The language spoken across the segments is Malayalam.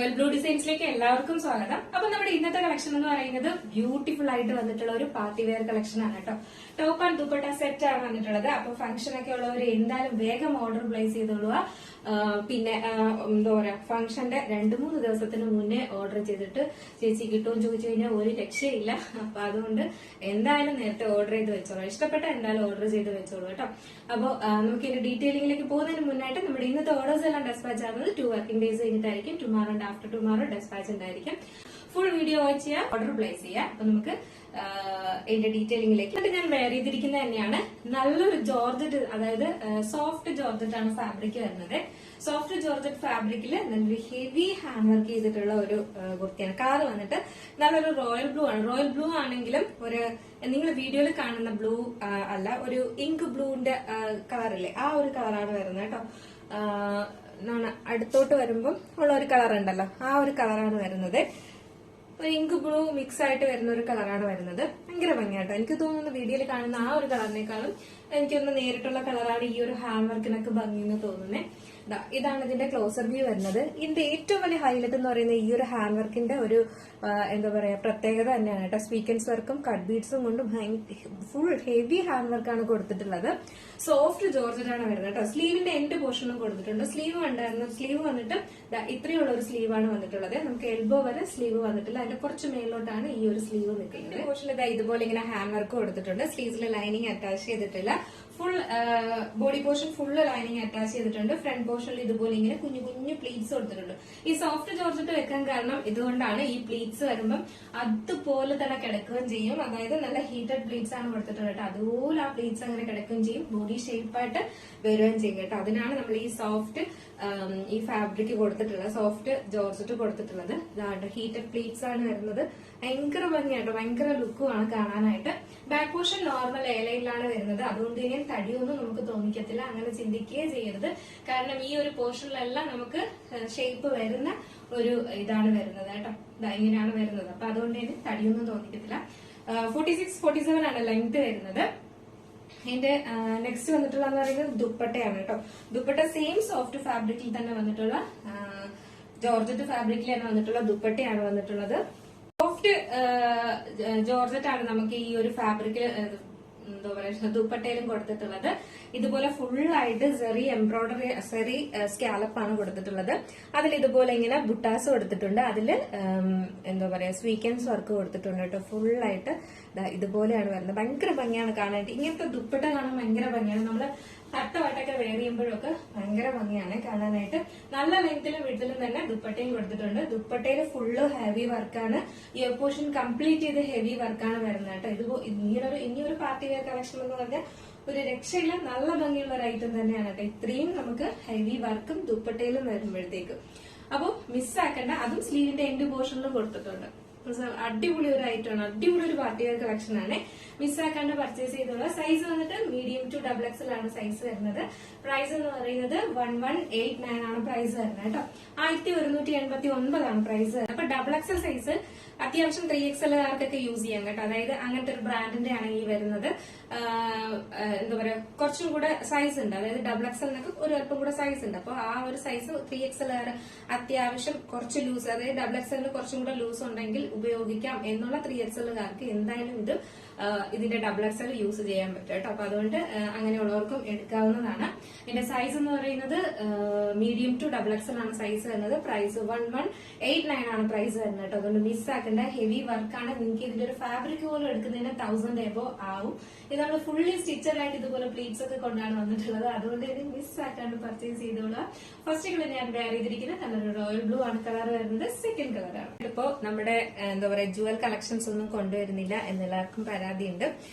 റോയൽ ബ്ലൂ ഡിസൈൻസിലേക്ക് എല്ലാവർക്കും സ്വാഗതം. അപ്പൊ നമ്മുടെ ഇന്നത്തെ കളക്ഷൻ എന്ന് പറയുന്നത് ബ്യൂട്ടിഫുൾ ആയിട്ട് വന്നിട്ടുള്ള ഒരു പാർട്ടി വെയർ കളക്ഷൻ ആണ് കേട്ടോ. ടോപ്പ് ആൻഡ് ദുപ്പട്ട സെറ്റ് ആണ് വന്നിട്ടുള്ളത്. അപ്പൊ ഫംഗ്ഷൻ ഒക്കെ ഉള്ളവർ എന്തായാലും വേഗം ഓർഡർ പ്ലേസ് ചെയ്തോളുക. പിന്നെ എന്താ പറയാ, ഫംഗ്ഷന്റെ 2-3 ദിവസത്തിന് മുന്നേ ഓർഡർ ചെയ്തിട്ട് ചേച്ചി കിട്ടുമെന്ന് ചോദിച്ചു കഴിഞ്ഞാൽ ഒരു രക്ഷയില്ല. അപ്പൊ അതുകൊണ്ട് എന്തായാലും നേരത്തെ ഓർഡർ ചെയ്ത് വെച്ചോളൂ. ഇഷ്ടപ്പെട്ട എന്തായാലും ഓർഡർ ചെയ്ത് വെച്ചോളൂ കേട്ടോ. അപ്പൊ നമുക്ക് ഇതിന്റെ ഡീറ്റെയിലിംഗിലേക്ക് പോകുന്നതിന് മുന്നായിട്ട് നമ്മുടെ ഇന്നത്തെ ഓർഡേഴ്സ് എല്ലാം ഡെസ്പാച്ച് ആകുന്നത് 2 വർക്കിംഗ് ഡേയ്സ് കഴിഞ്ഞിട്ടായിരിക്കും. Tomorrow and after tomorrow despatch ഉണ്ടായിരിക്കും. ഫുൾ വീഡിയോ വാച്ച് ചെയ്യുക, ഓർഡർ പ്ലേസ് ചെയ്യുക. അപ്പൊ നമുക്ക് ഇതിന്റെ ഡീറ്റെയിലിംഗിലേക്ക് ഞാൻ വെയർ ചെയ്തിരിക്കുന്നത് തന്നെയാണ്. നല്ലൊരു ജോർജറ്റ്, അതായത് സോഫ്റ്റ് ജോർജറ്റ് ആണ് ഫാബ്രിക് വരുന്നത്. സോഫ്റ്റ് ജോർജറ്റ് ഫാബ്രിക്കിൽ നല്ലൊരു ഹെവി ഹാൻഡ് വർക്ക് ചെയ്തിട്ടുള്ള ഒരു കുർത്തിയാണ്. കളർ വന്നിട്ട് നല്ലൊരു റോയൽ ബ്ലൂ ആണ്. റോയൽ ബ്ലൂ ആണെങ്കിലും ഒരു നിങ്ങൾ വീഡിയോയിൽ കാണുന്ന ബ്ലൂ അല്ല, ഒരു ഇങ്ക് ബ്ലൂവിന്റെ കളറില്ലേ, ആ ഒരു കളറാണ് വരുന്നത് കേട്ടോ. അടുത്തോട്ട് വരുമ്പം ഉള്ള ഒരു കളർ ഉണ്ടല്ലോ, ആ ഒരു കളറാണ് വരുന്നത്. ഒരു ഇങ്ക് ബ്ലൂ മിക്സ് ആയിട്ട് വരുന്ന ഒരു കളറാണ് വരുന്നത്. ഭയങ്കര ഭംഗിയാട്ടോ. എനിക്ക് തോന്നുന്നു വീഡിയോയിൽ കാണുന്ന ആ ഒരു കളറിനേക്കാളും എനിക്കൊന്ന് നേരിട്ടുള്ള കളറാണ് ഈ ഒരു ഹാൻഡ് വർക്കിനൊക്കെ ഭംഗിയെന്ന് തോന്നുന്നേ. ഇതാണ് ഇതിന്റെ ക്ലോസർ വ്യൂ വരുന്നത്. ഇതിന്റെ ഏറ്റവും വലിയ ഹൈലൈറ്റ് എന്ന് പറയുന്നത് ഈ ഒരു ഹാൻഡ് വർക്കിന്റെ ഒരു എന്താ പറയാ പ്രത്യേകത തന്നെയാണ് കേട്ടോ. സ്വീക്കൻസ് വർക്കും കട്ട് ബീഡ്സും കൊണ്ട് ഫുൾ ഹെവി ഹാൻഡ് വർക്കാണ് കൊടുത്തിട്ടുള്ളത്. സോഫ്റ്റ് ജോർജറ്റ് ആണ് വരുന്നത് കേട്ടോ. സ്ലീവിന്റെ എൻഡ് പോർഷനും കൊടുത്തിട്ടുണ്ട്. സ്ലീവ് ഉണ്ടായിരുന്നു. സ്ലീവ് വന്നിട്ട് ഇത്രയുള്ള ഒരു സ്ലീവാണ് വന്നിട്ടുള്ളത്. നമുക്ക് എൽബോ വരെ സ്ലീവ് വന്നിട്ടില്ല. അതിന്റെ കുറച്ച് മേലോട്ടാണ് ഈ ഒരു സ്ലീവ് നിൽക്കുന്നത്. പോർഷനിൽ ഇതുപോലെ ഇങ്ങനെ ഹാൻഡ് വർക്ക് കൊടുത്തിട്ടുണ്ട്. സ്ലീവ്സിൽ ലൈനിങ് അറ്റാച്ച് ചെയ്തിട്ടില്ല. Full body portion full lining attach ചെയ്തിട്ടുണ്ട്. ഫ്രണ്ട് പോർഷനിൽ ഇതുപോലെ ഇങ്ങനെ കുഞ്ഞു കുഞ്ഞു പ്ലീറ്റ്സ് കൊടുത്തിട്ടുണ്ട്. ഈ സോഫ്റ്റ് ജോർജറ്റ് വെക്കാൻ കാരണം ഇതുകൊണ്ടാണ്. ഈ പ്ലീറ്റ്സ് വരുമ്പം അതുപോലെ തന്നെ കിടക്കുകയും ചെയ്യും. അതായത് നല്ല ഹീറ്റഡ് പ്ലീറ്റ്സ് ആണ് കൊടുത്തിട്ടുള്ളത് കേട്ടോ. അതുപോലെ ആ പ്ലീറ്റ്സ് അങ്ങനെ കിടക്കുകയും ചെയ്യും. ബോഡി ഷേപ്പായിട്ട് വരികയും ചെയ്യും കേട്ടോ. അതിനാണ് നമ്മൾ ഈ സോഫ്റ്റ് ഈ ഫാബ്രിക് കൊടുത്തിട്ടുള്ളത്, സോഫ്റ്റ് ജോർജറ്റ് കൊടുത്തിട്ടുള്ളത്. ഇതാണ് ഹീറ്റഡ് പ്ലീറ്റ്സ് ആണ് വരുന്നത്. ഭയങ്കര ഭംഗിയായിട്ട് ഭയങ്കര ലുക്കുമാണ് കാണാനായിട്ട്. ബാക്ക് പോർഷൻ നോർമൽ ഏലയിലാണ് വരുന്നത്. അതുകൊണ്ട് ഇനി തടിയൊന്നും നമുക്ക് തോന്നിക്കത്തില്ല. അങ്ങനെ ചിന്തിക്കുകയേ ചെയ്യരുത്. കാരണം ഈ ഒരു പോർഷനിലെല്ലാം നമുക്ക് ഷേപ്പ് വരുന്ന ഒരു ഇതാണ് വരുന്നത് കേട്ടോ. ഇങ്ങനെയാണ് വരുന്നത്. അപ്പൊ അതുകൊണ്ട് ഇനി തടിയൊന്നും തോന്നിക്കത്തില്ല. 46-47 ആണ് ലെങ്ത് വരുന്നത്. ഇതിന്റെ നെക്സ്റ്റ് വന്നിട്ടുള്ള പറയുന്നത് ദുപ്പട്ടയാണ് കേട്ടോ. ദുപ്പട്ട സെയിം സോഫ്റ്റ് ഫാബ്രിക്കിൽ തന്നെ വന്നിട്ടുള്ള ജോർജറ്റ് ഫാബ്രിക്കിൽ തന്നെ വന്നിട്ടുള്ള ദുപ്പട്ടയാണ് വന്നിട്ടുള്ളത്. സോഫ്റ്റ് ജോർജറ്റ് ആണ് നമുക്ക് ഈ ഒരു ഫാബ്രിക് എന്താ പറയുക ദുപ്പട്ടയിലും കൊടുത്തിട്ടുള്ളത്. ഇതുപോലെ ഫുള്ളായിട്ട് സെറി എംബ്രോയിഡറി, സെറി സ്കാലപ്പാണ് കൊടുത്തിട്ടുള്ളത്. അതിൽ ഇതുപോലെ ഇങ്ങനെ ബുട്ടാസ് കൊടുത്തിട്ടുണ്ട്. അതില് എന്താ പറയാ സ്വീക്കൻസ് വർക്ക് കൊടുത്തിട്ടുണ്ട് കേട്ടോ. ഫുള്ളായിട്ട് ഇതുപോലെയാണ് വരുന്നത്. ഭയങ്കര ഭംഗിയാണ് കാണാനായിട്ട്. ഇങ്ങനത്തെ ദുപ്പട്ട കാണാൻ ഭയങ്കര ഭംഗിയാണ്. നമ്മള് തട്ടവട്ടൊക്കെ വെയർ ചെയ്യുമ്പോഴൊക്കെ ഭയങ്കര ഭംഗിയാണ് കാണാനായിട്ട്. നല്ല ലെങ്ത്തിലും വിഡ്ത്തിലും തന്നെ ദുപ്പട്ടയും കൊടുത്തിട്ടുണ്ട്. ദുപ്പട്ടയിൽ ഫുള്ള് ഹെവി വർക്കാണ്. ഇയർ പോർഷൻ കംപ്ലീറ്റ് ചെയ്ത് ഹെവി വർക്കാണ് വരുന്നത് കേട്ടോ. ഇനിയൊരു പാർട്ടി വെയർ കളക്ഷൻ എന്ന് പറഞ്ഞാൽ ഒരു രക്ഷയില്ല. നല്ല ഭംഗിയുള്ള ഒരു ഐറ്റം തന്നെയാണ് കേട്ടോ. ഇത്രയും നമുക്ക് ഹെവി വർക്കും ദുപ്പട്ടയിലും വരുമ്പോഴത്തേക്കും അപ്പൊ മിസ്സാക്കണ്ട. അതും സ്ലീവിന്റെ എൻഡ് പോർഷനിലും കൊടുത്തിട്ടുണ്ട്. അടിപൊളി ഒരു ഐറ്റമാണ്. അടിപൊളി ഒരു പാർട്ടി വെയർ കളക്ഷൻ ആണ്. മിസ്സാക്കാണ്ട് പർച്ചേസ് ചെയ്തോളൂ. സൈസ് വന്നിട്ട് മീഡിയം ടു XXL ആണ് സൈസ് വരുന്നത്. പ്രൈസ് എന്ന് പറയുന്നത് 1189 ആണ് പ്രൈസ് വരുന്നത് കേട്ടോ. 1189 ആണ് പ്രൈസ് വരുന്നത്. അപ്പൊ XXL സൈസ് അത്യാവശ്യം 3XL കാർക്കൊക്കെ യൂസ് ചെയ്യാം കേട്ടോ. അതായത് അങ്ങനത്തെ ഒരു ബ്രാൻഡിന്റെ ആണ് ഈ വരുന്നത്. എന്താ പറയാ കുറച്ചും കൂടെ സൈസ് ഉണ്ട്. അതായത് XXL എന്നൊക്കെ ഒരു അല്പം കൂടെ സൈസ് ഉണ്ട്. അപ്പൊ ആ ഒരു സൈസ് 3XL അത്യാവശ്യം കുറച്ച് ലൂസ്, അതായത് XXL കുറച്ചും കൂടെ ലൂസ് ഉണ്ടെങ്കിൽ ഉപയോഗിക്കാം എന്നുള്ള 3XL കാർക്ക് എന്തായാലും ഇതിന്റെ XXL യൂസ് ചെയ്യാൻ പറ്റും കേട്ടോ. അപ്പൊ അതുകൊണ്ട് അങ്ങനെയുള്ളവർക്കും എടുക്കാവുന്നതാണ്. ഇതിന്റെ സൈസ് എന്ന് പറയുന്നത് മീഡിയം ടു XXL ആണ് സൈസ് വരുന്നത്. പ്രൈസ് 1189 ആണ് പ്രൈസ് വരുന്നത് കേട്ടോ. അതുകൊണ്ട് മിസ്സാക്കണ്ട. ഹെവി വർക്കാണ്. നിങ്ങൾക്ക് ഇതിന്റെ ഒരു ഫാബ്രിക് പോലും എടുക്കുന്നതിന് 1000 എബോ ആവും. ഇത് നമ്മൾ ഫുള്ളി സ്റ്റിച്ചഡ് ആയിട്ട് ഇതുപോലെ പ്ലീറ്റ്സ് ഒക്കെ കൊണ്ടാണ് വന്നിട്ടുള്ളത്. അതുകൊണ്ട് ഇത് മിസ്സാക്കാണ്ട് പർച്ചേസ് ചെയ്തോളാം. ഫസ്റ്റ് കളർ ഞാൻ വെയർ ചെയ്തിരിക്കുന്നത് നല്ലൊരു റോയൽ ബ്ലൂ ആണ് കളർ വരുന്നത്. സെക്കൻഡ് കളറാണ്. ഇപ്പോ നമ്മുടെ എന്താ പറയാ ജുവൽ കളക്ഷൻസ് ഒന്നും കൊണ്ടുവരുന്നില്ല എന്നെല്ലാവർക്കും പരാതിയുണ്ട്.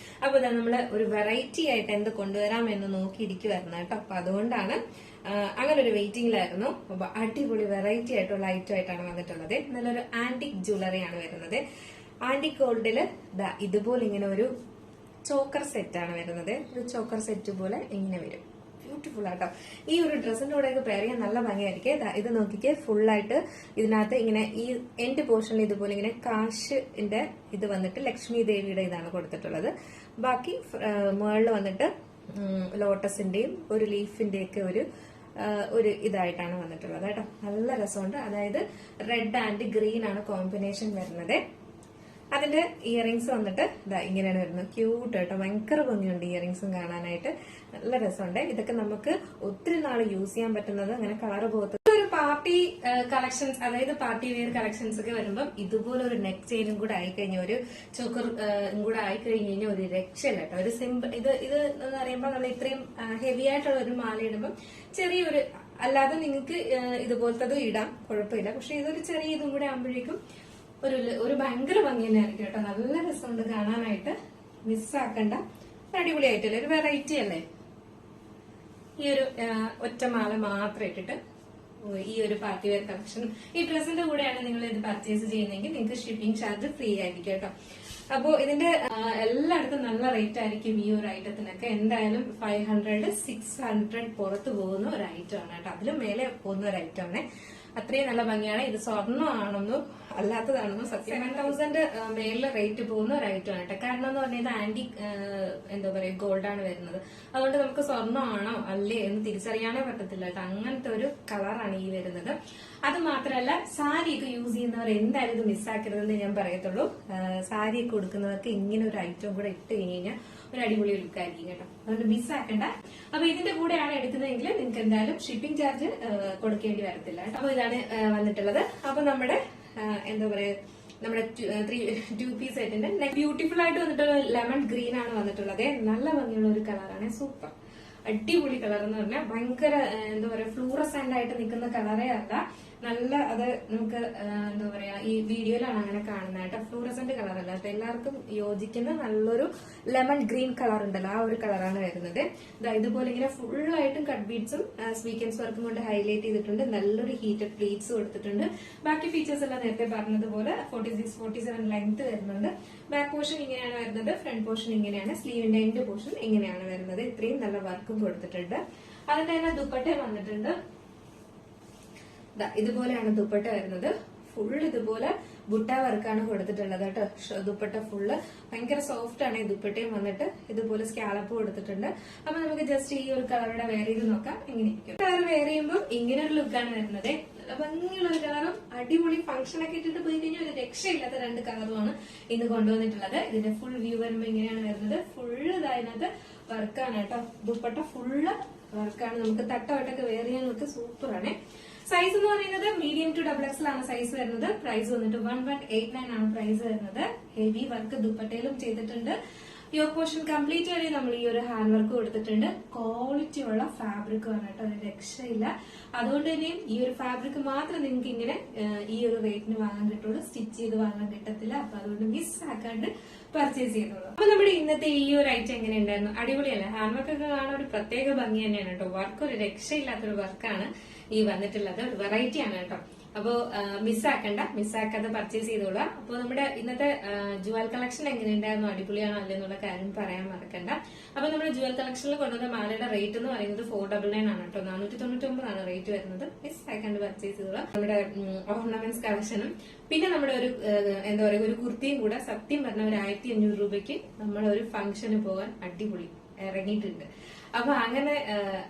അപ്പൊ നമ്മള് ഒരു വെറൈറ്റി ആയിട്ട് എന്ത് കൊണ്ടുവരാം എന്ന് നോക്കിയിരിക്കുവായിരുന്നു കേട്ടോ. അപ്പൊ അതുകൊണ്ടാണ് അങ്ങനെ ഒരു വെയിറ്റിംഗിലായിരുന്നു. അപ്പൊ അടിപൊളി വെറൈറ്റി ആയിട്ടുള്ള ഐറ്റം ആയിട്ടാണ് വന്നിട്ടുള്ളത്. നല്ലൊരു ആന്റിക് ജ്വല്ലറി ആണ് വരുന്നത്. ആന്റിക് ഗോൾഡില് ഇതുപോലെ ഇങ്ങനെ ഒരു ചോക്കർ സെറ്റ് ആണ് വരുന്നത്. ഒരു ചോക്കർ സെറ്റ് പോലെ ഇങ്ങനെ വരും. ബ്യൂട്ടിഫുൾ ആട്ടോ. ഈ ഒരു ഡ്രസ്സിന്റെ കൂടെയൊക്കെ പെയർ ചെയ്യാൻ നല്ല ഭംഗിയായിരിക്കും. ഇത് നോക്കിക്കേ, ഫുള്ളായിട്ട് ഇതിനകത്ത് ഇങ്ങനെ ഈ എൻഡ് പോർഷനിൽ ഇതുപോലെ ഇങ്ങനെ കാശിന്റെ ഇത് വന്നിട്ട് ലക്ഷ്മി ദേവിയുടെ ഇതാണ് കൊടുത്തിട്ടുള്ളത്. ബാക്കി മുകളിൽ വന്നിട്ട് ലോട്ടസിന്റെയും ഒരു ലീഫിന്റെയൊക്കെ ഒരു ഒരു ഇതായിട്ടാണ് വന്നിട്ടുള്ളത് കേട്ടോ. നല്ല രസമുണ്ട്. അതായത് റെഡ് ആൻഡ് ഗ്രീൻ ആണ് കോമ്പിനേഷൻ വരുന്നത്. അതിന്റെ ഇയറിംഗ്സ് വന്നിട്ട് ഇതാ ഇങ്ങനെയാണ് വരുന്നത്. ക്യൂട്ട് കേട്ടോ, ഭയങ്കര ഭംഗിയുണ്ട് ഇയറിംഗ്സും കാണാനായിട്ട്. നല്ല രസമുണ്ട്. ഇതൊക്കെ നമുക്ക് ഒത്തിരി നാൾ യൂസ് ചെയ്യാൻ പറ്റുന്നത്, അങ്ങനെ കളർ പോകത്ത്. ഒരു പാർട്ടി കളക്ഷൻസ്, അതായത് പാർട്ടി വെയർ കളക്ഷൻസ് ഒക്കെ വരുമ്പോൾ ഇതുപോലെ ഒരു നെക്ക് ചെയിനും കൂടെ ആയിക്കഴിഞ്ഞാൽ, ഒരു ചോക്കർ കൂടെ ആയിക്കഴിഞ്ഞ് കഴിഞ്ഞാൽ ഒരു രക്ഷയില്ല കേട്ടോ. ഒരു സിമ്പിൾ ഇത് എന്ന് പറയുമ്പോൾ നമ്മൾ ഇത്രയും ഹെവി ആയിട്ടുള്ള ഒരു മാല ഇടുമ്പോൾ ചെറിയൊരു, അല്ലാതെ നിങ്ങൾക്ക് ഇതുപോലത്തതും ഇടാം, കുഴപ്പമില്ല. പക്ഷെ ഇതൊരു ചെറിയ ഇതും കൂടെ ആകുമ്പോഴേക്കും ഒരു ഭയങ്കര ഭംഗി തന്നെ ആയിരിക്കും കേട്ടോ. നല്ല രസമുണ്ട് കാണാനായിട്ട്. മിസ്സാക്കണ്ട. അടിപൊളിയായിട്ടല്ലേ, ഒരു വെറൈറ്റി അല്ലേ. ഈ ഒരു ഒറ്റമാല മാത്രം ഇട്ടിട്ട് ഈ ഒരു പാർട്ടി വെയർ കളക്ഷൻ, ഈ ഡ്രസ്സിന്റെ കൂടെയാണ് നിങ്ങൾ ഇത് പർച്ചേസ് ചെയ്യുന്നതെങ്കിൽ നിങ്ങൾക്ക് ഷിപ്പിംഗ് ചാർജ് ഫ്രീ ആയിരിക്കും കേട്ടോ. അപ്പോ ഇതിന്റെ എല്ലായിടത്തും നല്ല റേറ്റ് ആയിരിക്കും ഈ ഒരു ഐറ്റത്തിനൊക്കെ. എന്തായാലും 500, 600 പുറത്ത് പോകുന്ന ഒരു ഐറ്റം ആണ് കേട്ടോ. അതിലും മേലെ പോകുന്ന ഒരു ഐറ്റം ആണ്. അത്രയും നല്ല ഭംഗിയാണ്. ഇത് സ്വർണ്ണമാണെന്നോ അല്ലാത്തതാണെന്നോ സത്യം 7,000 മേളിൽ റേറ്റ് പോകുന്ന ഒരു ഐറ്റം ആണ് കേട്ടോ. കാരണം എന്ന് പറഞ്ഞാൽ ആന്റി എന്താ പറയാ ഗോൾഡാണ് വരുന്നത്. അതുകൊണ്ട് നമുക്ക് സ്വർണ്ണമാണോ അല്ലേ എന്ന് തിരിച്ചറിയാനേ പറ്റത്തില്ല കേട്ടോ. അങ്ങനത്തെ ഒരു കളറാണ് ഈ വരുന്നത്. അത് മാത്രമല്ല, സാരിയൊക്കെ യൂസ് ചെയ്യുന്നവർ എന്തായാലും ഇത് മിസ്സാക്കരുതെന്ന് ഞാൻ പറയത്തുള്ളൂ. സാരിയൊക്കെ കൊടുക്കുന്നവർക്ക് ഇങ്ങനെ ഒരു ഐറ്റം കൂടെ ഇട്ട് കഴിഞ്ഞാൽ ഒരു അടിപൊളി ലുക്കായിരിക്കും കേട്ടോ. അതുകൊണ്ട് മിസ്സാക്കണ്ട. അപ്പൊ ഇതിന്റെ കൂടെയാണ് എടുക്കുന്നതെങ്കിൽ നിങ്ങൾക്ക് എന്തായാലും ഷിപ്പിംഗ് ചാർജ് കൊടുക്കേണ്ടി വരത്തില്ല കേട്ടോ. അപ്പൊ ഇതാണ് വന്നിട്ടുള്ളത്. അപ്പൊ നമ്മുടെ എന്താ പറയാ, നമ്മുടെ 2 പീസ് സെറ്റിന്റെ ബ്യൂട്ടിഫുൾ ആയിട്ട് വന്നിട്ടുള്ള ലെമൺ ഗ്രീൻ ആണ് വന്നിട്ടുള്ളത്. നല്ല ഭംഗിയുള്ള ഒരു കളറാണ്. സൂപ്പർ അടിപൊളി കളർ എന്ന് പറഞ്ഞാൽ ഭയങ്കര എന്താ പറയാ ഫ്ലൂറസെന്റ് ആയിട്ട് നിൽക്കുന്ന കളറേ അല്ല. നല്ല അത് നമുക്ക് എന്താ പറയാ ഈ വീഡിയോയിലാണ് അങ്ങനെ കാണുന്നത് കേട്ടോ. ഫ്ലൂറസെന്റ് കളറല്ല, എല്ലാവർക്കും യോജിക്കുന്ന നല്ലൊരു ലെമൺ ഗ്രീൻ കളർ ഉണ്ടല്ലോ, ആ ഒരു കളറാണ് വരുന്നത്. ഇതുപോലെ ഇങ്ങനെ ഫുള്ളായിട്ടും കട്ട് ബീഡ്സും സ്വീക്കൻസ് വർക്കും കൊണ്ട് ഹൈലൈറ്റ് ചെയ്തിട്ടുണ്ട്. നല്ലൊരു ഹീറ്റഡ് പ്ലീറ്റ്സ് കൊടുത്തിട്ടുണ്ട്. ബാക്കി ഫീച്ചേഴ്സ് എല്ലാം നേരത്തെ പറഞ്ഞതുപോലെ 46, 47 ലെങ്ത് വരുന്നുണ്ട്. ബാക്ക് പോർഷൻ ഇങ്ങനെയാണ് വരുന്നത്. ഫ്രണ്ട് പോർഷൻ ഇങ്ങനെയാണ്. സ്ലീവിന്റെ എൻഡ് പോർഷൻ ഇങ്ങനെയാണ് വരുന്നത്. ഇത്രയും നല്ല വർക്കും കൊടുത്തിട്ടുണ്ട്. അതിന്റെ തന്നെ ദുപ്പട്ട വന്നിട്ടുണ്ട്. ഇതുപോലെയാണ് ദുപ്പട്ട വരുന്നത്. ഫുൾ ഇതുപോലെ ബുട്ട വർക്കാണ് കൊടുത്തിട്ടുള്ളത് കേട്ടോ. ദുപ്പട്ട ഫുള്ള് ഭയങ്കര സോഫ്റ്റ് ആണ്. ഈ ദുപ്പട്ടയും വന്നിട്ട് ഇതുപോലെ സ്കാലപ്പ് കൊടുത്തിട്ടുണ്ട്. അപ്പൊ നമുക്ക് ജസ്റ്റ് ഈ ഒരു കളറുടെ വെയർ ചെയ്ത് നോക്കാം. എങ്ങനെയിരിക്കും കളർ വെയർ ചെയ്യുമ്പോൾ ഇങ്ങനെ ഒരു ലുക്കാണ് വരുന്നത്. ഭംഗിയുള്ള ഒരു കളറും അടിപൊളി ഫംഗ്ഷൻ ഒക്കെ ഇട്ടിട്ട് പോയി കഴിഞ്ഞാൽ ഒരു രക്ഷയില്ലാത്ത 2 കളറുമാണ് ഇന്ന് കൊണ്ടുവന്നിട്ടുള്ളത്. ഇതിന്റെ ഫുൾ വ്യൂ വരുമ്പോൾ ഇങ്ങനെയാണ് വരുന്നത്. ഫുള്ള് ഇതിനകത്ത് വർക്കാണ് കേട്ടോ. ദുപ്പട്ട ഫുള്ള് വർക്കാണ്. നമുക്ക് തട്ടവട്ടൊക്കെ വെയർ ചെയ്യാനൊക്കെ സൂപ്പറാണ്. സൈസ് എന്ന് പറയുന്നത് മീഡിയം ടു XXL ആണ് സൈസ് വരുന്നത്. പ്രൈസ് വന്നിട്ട് 1189 ആണ് പ്രൈസ് വരുന്നത്. ഹെവി വർക്ക് ദുപ്പട്ടയിലും ചെയ്തിട്ടുണ്ട്. യോക്ക് പോർഷൻ കംപ്ലീറ്റ് വരെ നമ്മൾ ഈ ഒരു ഹാൻഡ് വർക്ക് കൊടുത്തിട്ടുണ്ട്. ക്വാളിറ്റി ഉള്ള ഫാബ്രിക് ആണ് കേട്ടോ, ഒരു രക്ഷയില്ല. അതുകൊണ്ട് തന്നെ ഈ ഒരു ഫാബ്രിക് മാത്രം നിങ്ങൾക്ക് ഇങ്ങനെ ഈ ഒരു റേറ്റിന് വാങ്ങാൻ കിട്ടുള്ളൂ. സ്റ്റിച്ച് ചെയ്ത് വാങ്ങാൻ കിട്ടത്തില്ല. അപ്പൊ അതുകൊണ്ട് മിസ് ആക്കാണ്ട് പർച്ചേസ് ചെയ്തോളൂ. അപ്പൊ നമ്മുടെ ഇന്നത്തെ ഈ ഒരു ഐറ്റം എങ്ങനെ ഉണ്ടായിരുന്നു? അടിപൊളിയല്ല. ഹാൻഡ് വർക്ക് ഒക്കെ കാണാൻ ഒരു പ്രത്യേക ഭംഗി തന്നെയാണ് കേട്ടോ. വർക്ക് ഒരു രക്ഷയില്ലാത്തൊരു വർക്കാണ് ഈ വന്നിട്ടുള്ളത്. ഒരു വെറൈറ്റി ആണ് കേട്ടോ. അപ്പോ മിസ്സാക്കാതെ പർച്ചേസ് ചെയ്തോളാം. അപ്പൊ നമ്മുടെ ഇന്നത്തെ ജുവൽ കളക്ഷൻ എങ്ങനെയുണ്ടായിരുന്നു, അടിപൊളിയാണോ അല്ലെന്നുള്ള കാര്യം പറയാൻ മറക്കണ്ട. അപ്പൊ നമ്മുടെ ജുവൽ കളക്ഷനിൽ കൊണ്ടുവന്ന മാലയുടെ റേറ്റ് എന്ന് പറയുന്നത് 499 ആണ് കേട്ടോ. 499 ആണ് റേറ്റ് വരുന്നത്. മിസ്സാക്കാണ്ട് പർച്ചേസ് ചെയ്തോളാം. നമ്മുടെ ഓർണമെന്റ്സ് കളക്ഷനും പിന്നെ നമ്മുടെ ഒരു എന്താ പറയുക ഒരു കുർത്തിയും കൂടെ സത്യം പറഞ്ഞ ഒരു 1500 രൂപയ്ക്ക് നമ്മുടെ ഒരു ഫംഗ്ഷന് പോകാൻ അടിപൊളി ഇറങ്ങിയിട്ടുണ്ട്. അപ്പൊ അങ്ങനെ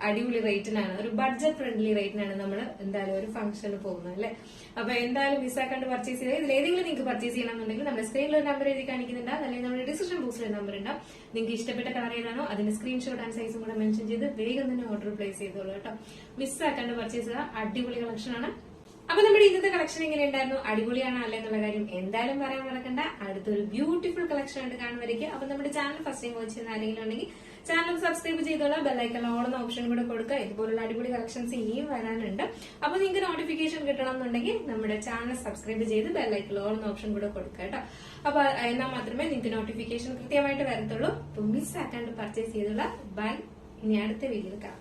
അടിപൊളി റേറ്റിനാണ്, ഒരു ബഡ്ജറ്റ് ഫ്രണ്ട്ലി റേറ്റിനാണ് നമ്മൾ എന്തായാലും ഒരു ഫംഗ്ഷന് പോകുന്നത് അല്ലെ. അപ്പൊ എന്തായാലും മിസ്സാക്കാണ്ട് പർച്ചേസ് ചെയ്യുക. ഇതിൽ ഏതെങ്കിലും നിങ്ങൾക്ക് പർച്ചേസ് ചെയ്യണമെന്നുണ്ടെങ്കിൽ നമ്മുടെ സ്ക്രീനിൽ ഒരു നമ്പർ എഴുതി കാണിക്കുന്നുണ്ട്, അല്ലെങ്കിൽ നമ്മുടെ ഡിസ്ക്രിപ്ഷൻ ബോക്സിൽ ഒരു നമ്പർ ഉണ്ടാവും. നിങ്ങൾക്ക് ഇഷ്ടപ്പെട്ട കളർ ഏതാണോ അതിന്റെ സ്ക്രീൻഷോട്ട് ആൻഡ് സൈസും കൂടെ മെൻഷൻ ചെയ്ത് വേഗം തന്നെ ഓർഡർ പ്ലേസ് ചെയ്തോളൂ കേട്ടോ. മിസ്സാക്കാണ്ട് പർച്ചേസ് ചെയ്യുക. അടിപൊളി കളക്ഷൻ ആണ്. അപ്പൊ നമ്മുടെ ഇന്നത്തെ കളക്ഷൻ എങ്ങനെ ഉണ്ടായിരുന്നു, അടിപൊളിയാണോ അല്ലേ എന്നുള്ള കാര്യം എന്തായാലും പറയാൻ മറക്കണ്ട. അടുത്തൊരു ബ്യൂട്ടിഫുൾ കളക്ഷൻ ആയിട്ട് കാണുമായിരിക്കും. അപ്പൊ നമ്മുടെ ചാനൽ ഫസ്റ്റ് ടൈം വാച്ച് ചെയ്യുന്ന ആരെങ്കിലും ഉണ്ടെങ്കിൽ ചാനൽ സബ്സ്ക്രൈബ് ചെയ്തോളാം. ബെല്ലൈക്കൺ ഓൾ എന്ന ഓപ്ഷൻ കൂടെ കൊടുക്കുക. ഇതുപോലുള്ള അടിപൊളി കളക്ഷൻസ് ഇനിയും വരാനുണ്ട്. അപ്പൊ നിങ്ങൾക്ക് നോട്ടിഫിക്കേഷൻ കിട്ടണം എന്നുണ്ടെങ്കിൽ നമ്മുടെ ചാനൽ സബ്സ്ക്രൈബ് ചെയ്ത് ബെല്ലൈക്കൺ ഓൾ എന്ന ഓപ്ഷൻ കൂടെ കൊടുക്കുക കേട്ടോ. അപ്പൊ എന്നാൽ മാത്രമേ നിങ്ങൾക്ക് നോട്ടിഫിക്കേഷൻ കൃത്യമായിട്ട് വരത്തുള്ളൂ. അപ്പൊ മിസ് ആക്കാണ്ട് പർച്ചേസ് ചെയ്തോളാം. ബൈ. ഇനി അടുത്ത വീഡിയോയിൽ കാണാം.